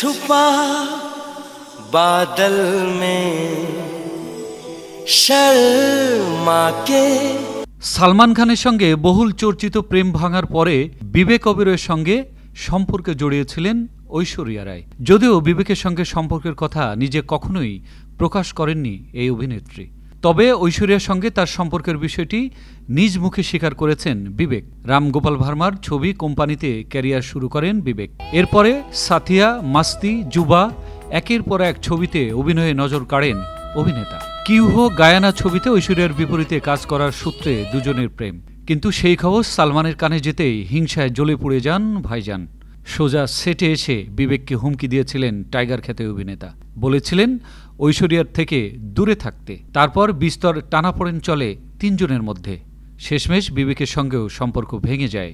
छुपा बादल में शर्मा के। সালমান খানের সঙ্গে বহুল চর্চিত প্রেম ভাঙার পরে বিবেক ওবেরয়ের সঙ্গে সম্পর্কে জড়িয়েছিলেন ঐশ্বরিয়া রায়। যদিও বিবেকের সঙ্গে সম্পর্কের কথা নিজে কখনোই প্রকাশ করেননি এই অভিনেত্রী, তবে ঐশ্বরিয়ার সঙ্গে তার সম্পর্কের বিষয়টি নিজ মুখে স্বীকার করেছেন বিবেক। রাম গোপাল ভার্মার ছবি কোম্পানিতে ক্যারিয়ার শুরু করেন বিবেক। এরপরে সাথিয়া, মাস্তি, যুবা একের পর এক ছবিতে অভিনয়ে নজর কাড়েন অভিনেতা। কিউহো গায়ানা ছবিতে ঐশ্বরিয়ার বিপরীতে কাজ করার সূত্রে দুজনের প্রেম, কিন্তু সেই খবর সালমানের কানে যেতেই হিংসায় জ্বলে পুড়ে যান ভাইজান। সোজা সেটে এসে বিবেককে হুমকি দিয়েছিলেন টাইগার খ্যাত অভিনেতা, বলেছিলেন ঐশ্বরিয়ার থেকে দূরে থাকতে। তারপর বিস্তর টানাপোড়েন চলে তিনজনের মধ্যে। শেষমেশ বিবেকের সঙ্গেও সম্পর্ক ভেঙে যায়।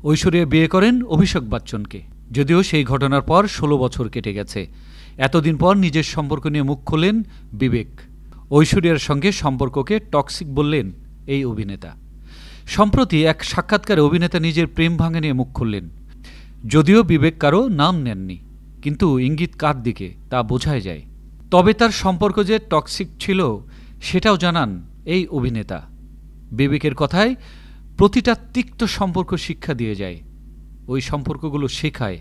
ঐশ্বরিয়া বিয়ে করেন অভিষেক বচ্চনকে। যদিও সেই ঘটনার পর 16 বছর কেটে গেছে। এতদিন পর নিজের সম্পর্ক নিয়ে মুখ খোলেন বিবেক। ঐশ্বরিয়ার সঙ্গে সম্পর্ককে টক্সিক বললেন এই অভিনেতা। সম্প্রতি এক সাক্ষাৎকারে অভিনেতা নিজের প্রেম ভাঙা নিয়ে মুখ খুললেন। যদিও বিবেক কারো নাম নেননি, কিন্তু ইঙ্গিত কার দিকে তা বোঝাই যায়। তবে তার সম্পর্ক যে টক্সিক ছিল সেটাও জানান এই অভিনেতা। বিবেকের কথায় প্রতিটা তিক্ত সম্পর্ক শিক্ষা দিয়ে যায়। ওই সম্পর্কগুলো শেখায়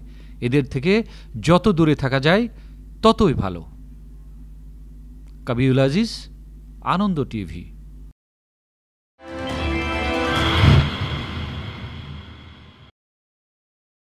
এদের থেকে যত দূরে থাকা যায় ততই ভালো। কবিউল আজিজ, আনন্দ টিভি।